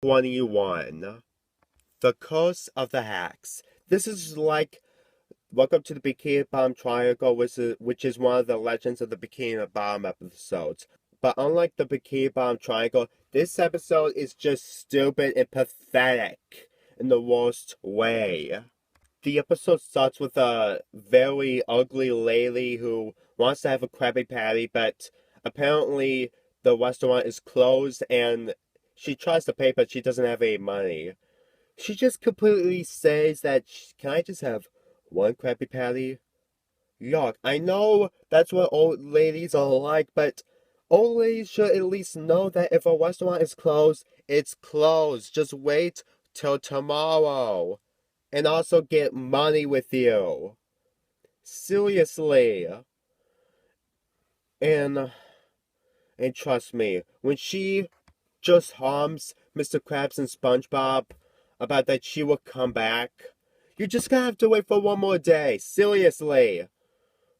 21. The Curse of the Hacks. This is like Welcome to the Bikini Triangle, which is one of the Legends of the Bikini Bottom episodes. But unlike the Bikini Triangle, this episode is just stupid and pathetic in the worst way. The episode starts with a very ugly lady who wants to have a Krabby Patty, but apparently the restaurant is closed and she tries to pay, but she doesn't have any money. She just completely says that, can I just have one Krabby Patty? Yuck, I know that's what old ladies are like, but old ladies should at least know that if a restaurant is closed, it's closed. Just wait till tomorrow. And also get money with you. Seriously. And trust me, when she just harms Mr. Krabs and Spongebob about that she will come back, you're just gonna have to wait for one more day. Seriously.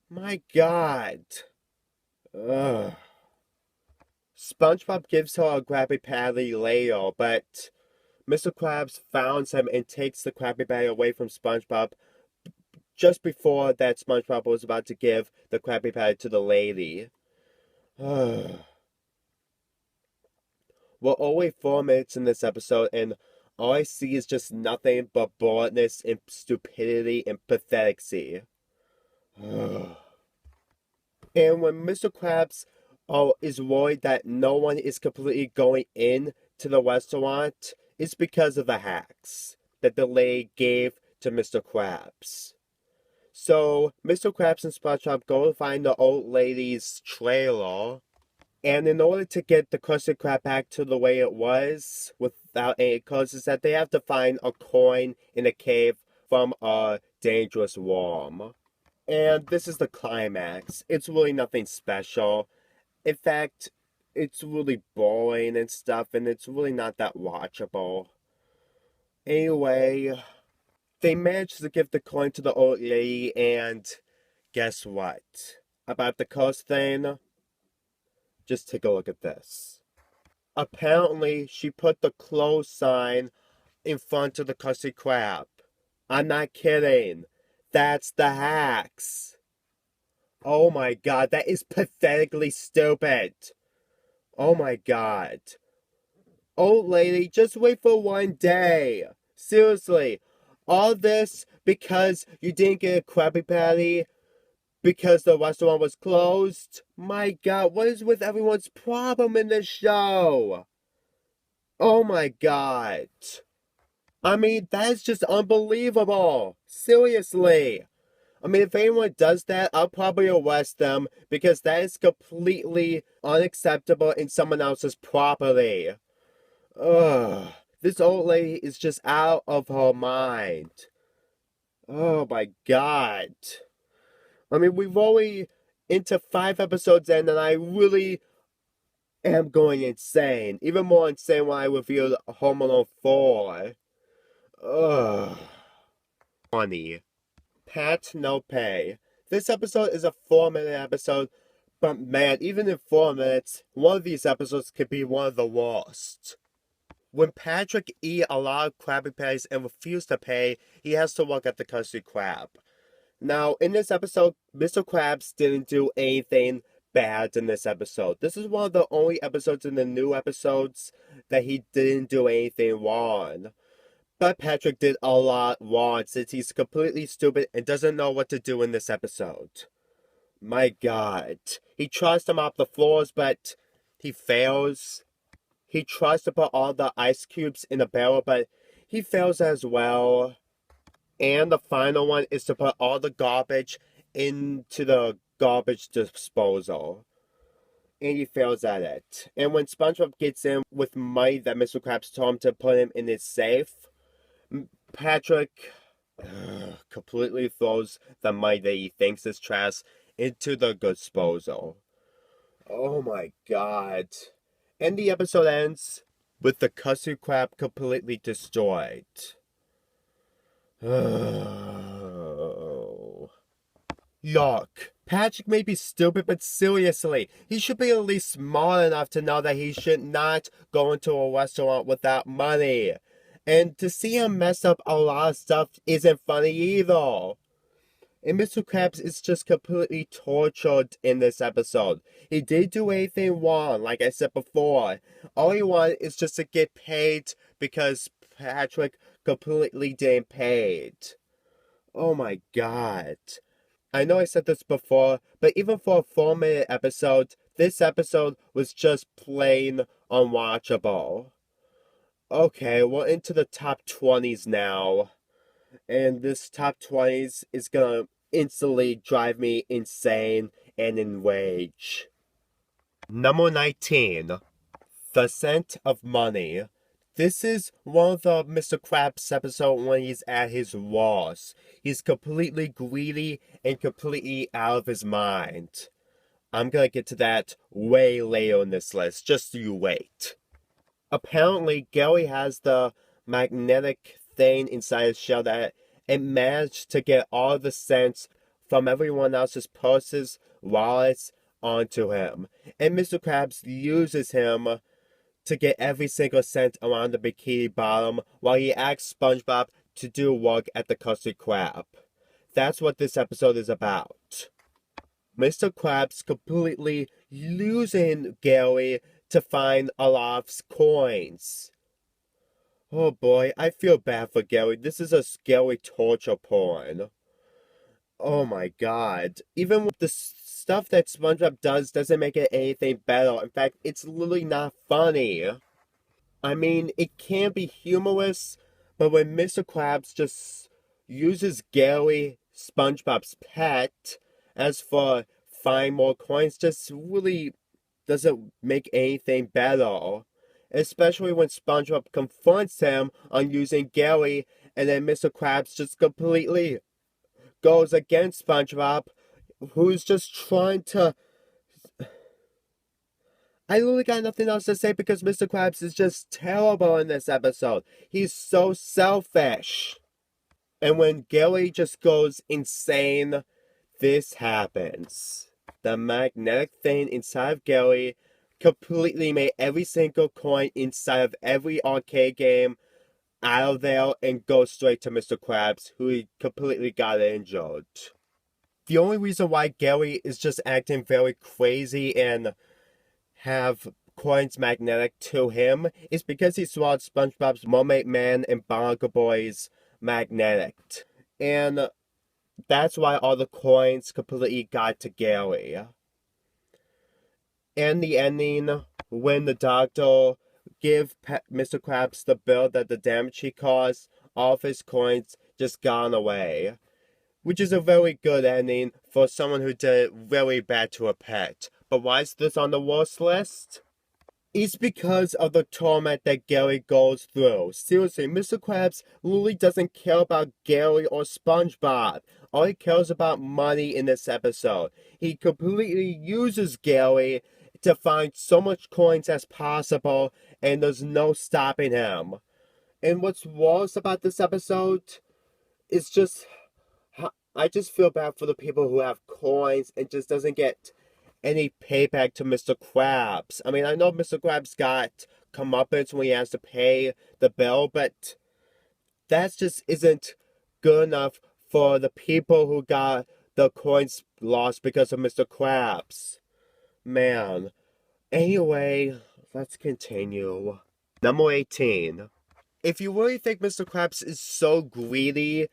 My God. Ugh. SpongeBob gives her a Krabby Patty later, but Mr. Krabs founds him and takes the Krabby Patty away from SpongeBob just before that SpongeBob was about to give the Krabby Patty to the lady. We're only 4 minutes in this episode, and all I see is just nothing but boredness and stupidity and patheticy. And when Mr. Krabs is worried that no one is completely going in to the restaurant, it's because of the hacks that the lady gave to Mr. Krabs. So, Mr. Krabs and SpongeBob go to find the old lady's trailer, and in order to get the Krusty Krab back to the way it was, without any curses, that they have to find a coin in a cave from a dangerous worm. And this is the climax. It's really nothing special. In fact, it's really boring and stuff, and it's really not that watchable. Anyway, they managed to give the coin to the old lady, and guess what? About the curse thing? Just take a look at this. Apparently, she put the close sign in front of the Krusty Krab. I'm not kidding. That's the hacks. Oh my God, that is pathetically stupid. Oh my God. Old lady, just wait for one day. Seriously. All this because you didn't get a Krabby Patty because the restaurant was closed? My God, what is with everyone's problem in this show? Oh my God. I mean, that is just unbelievable. Seriously. I mean, if anyone does that, I'll probably arrest them because that is completely unacceptable in someone else's property. Ugh. This old lady is just out of her mind. Oh my God. I mean, we've only into 5 episodes in, and I really am going insane. Even more insane when I reviewed Home Alone 4. Ugh. Funny. Pat No Pay. This episode is a 4-minute episode, but man, even in 4 minutes, one of these episodes could be one of the worst. When Patrick eats a lot of Krabby Patties and refuses to pay, he has to look at the Krusty Krab. Now, in this episode, Mr. Krabs didn't do anything bad in this episode. This is one of the only episodes in the new episodes that he didn't do anything wrong. But Patrick did a lot wrong since he's completely stupid and doesn't know what to do in this episode. My God. He tries to mop the floors, but he fails. He tries to put all the ice cubes in a barrel, but he fails as well. And the final one is to put all the garbage into the garbage disposal. And he fails at it. And when SpongeBob gets in with money that Mr. Krabs told him to put him in his safe, Patrick completely throws the money that he thinks is trash into the disposal. Oh my God. And the episode ends with the Krusty Krab completely destroyed. Oh. Yuck. Patrick may be stupid, but seriously, he should be at least smart enough to know that he should not go into a restaurant without money. And to see him mess up a lot of stuff isn't funny either. And Mr. Krabs is just completely tortured in this episode. He didn't do anything wrong, like I said before. All he wanted is just to get paid because Patrick completely didn't pay it. Oh my god. I know I said this before, but even for a 4-minute episode, this episode was just plain unwatchable. Okay, we're into the top 20s now. And this top 20s is gonna instantly drive me insane and enrage. Number 19. The Scent of Money. This is one of the Mr. Krabs episode when he's at his worst. He's completely greedy and completely out of his mind. I'm gonna get to that way later in this list, just you wait. Apparently, Gary has the magnetic thing inside his shell that it managed to get all the scents from everyone else's purses, wallets, onto him. And Mr. Krabs uses him to get every single scent around the Bikini Bottom while he asks Spongebob to do work at the Krusty Krab. That's what this episode is about. Mr. Krabs completely losing Gary to find a lot of coins. Oh boy, I feel bad for Gary. This is a scary torture porn. Oh my god. Even with the stuff that SpongeBob does doesn't make it anything better. In fact, it's literally not funny. I mean, it can be humorous, but when Mr. Krabs just uses Gary, SpongeBob's pet, as for find more coins, just really doesn't make anything better. Especially when SpongeBob confronts him on using Gary, and then Mr. Krabs just completely goes against SpongeBob, who's just trying to... I literally got nothing else to say because Mr. Krabs is just terrible in this episode. He's so selfish. And when Gary just goes insane, this happens. The magnetic thing inside of Gary completely made every single coin inside of every arcade game out of there and go straight to Mr. Krabs, who completely got injured. The only reason why Gary is just acting very crazy and have coins magnetic to him is because he swallowed SpongeBob's Mermaid Man and Barnacle Boy's magnetic. And that's why all the coins completely got to Gary. And the ending, when the doctor give Mr. Krabs the bill that the damage he caused, all of his coins just gone away. Which is a very good ending for someone who did very bad to a pet. But why is this on the worst list? It's because of the torment that Gary goes through. Seriously, Mr. Krabs literally doesn't care about Gary or SpongeBob. All he cares about money in this episode. He completely uses Gary to find so much coins as possible, and there's no stopping him. And what's worse about this episode is just... I just feel bad for the people who have coins and just doesn't get any payback to Mr. Krabs. I mean, I know Mr. Krabs got comeuppance when he has to pay the bill, but that just isn't good enough for the people who got the coins lost because of Mr. Krabs. Man. Anyway, let's continue. Number 18. If you really think Mr. Krabs is so greedy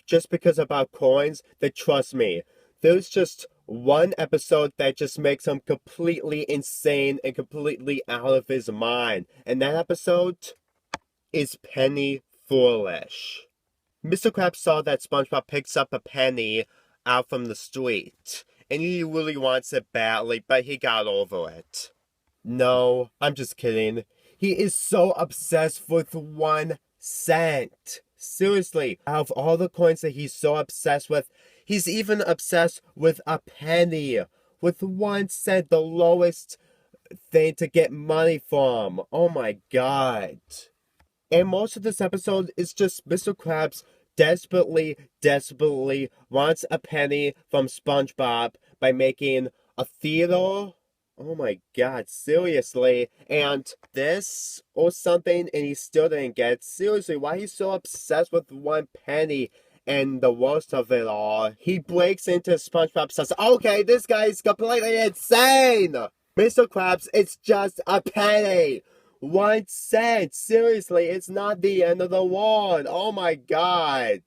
just because about coins, then trust me, there's just one episode that just makes him completely insane and completely out of his mind. And that episode is Penny Foolish. Mr. Krabs saw that SpongeBob picks up a penny out from the street, and he really wants it badly, but he got over it. No, I'm just kidding. He is so obsessed with 1 cent. Seriously, out of all the coins that he's so obsessed with, he's even obsessed with a penny. With 1 cent, the lowest thing to get money from. Oh my god. And most of this episode is just Mr. Krabs desperately wants a penny from SpongeBob, by making a theater. Oh my god, seriously. And this or something, and he still didn't get it. Seriously, why he's so obsessed with one penny? And the worst of it all, he breaks into SpongeBob says, okay, this guy is completely insane! Mr. Krabs, it's just a penny! 1 cent! Seriously, it's not the end of the world! Oh my god!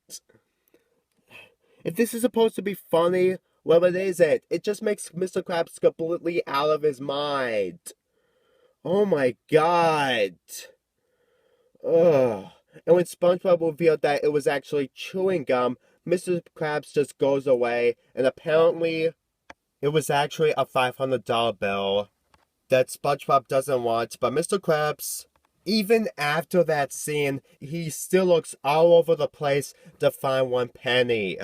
If this is supposed to be funny, well, it isn't. It just makes Mr. Krabs completely out of his mind. Oh my god. Ugh. And when SpongeBob revealed that it was actually chewing gum, Mr. Krabs just goes away, and apparently it was actually a $500 bill that SpongeBob doesn't want, but Mr. Krabs, even after that scene, he still looks all over the place to find 1 penny.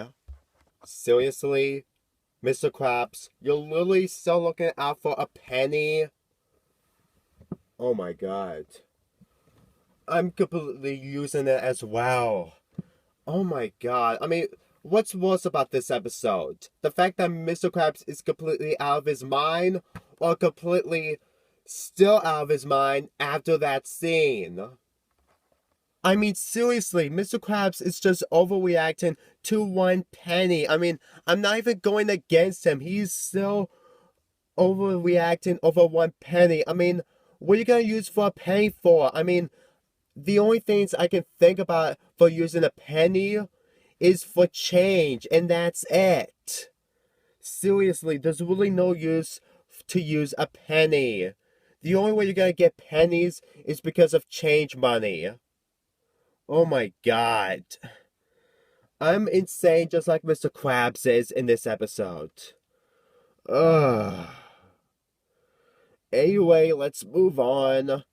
Seriously? Mr. Krabs, you're literally still looking out for a penny? Oh my god. I'm completely using it as well. Oh my god. I mean, what's worse about this episode? The fact that Mr. Krabs is completely out of his mind, or completely still out of his mind after that scene? I mean, seriously, Mr. Krabs is just overreacting to 1 penny. I mean, I'm not even going against him. He's still overreacting over 1 penny. I mean, what are you going to use for a penny for? I mean, the only things I can think about for using a penny is for change, and that's it. Seriously, there's really no use to use a penny. The only way you're going to get pennies is because of change money. Oh my god. I'm insane just like Mr. Krabs is in this episode. Ugh. Anyway, let's move on.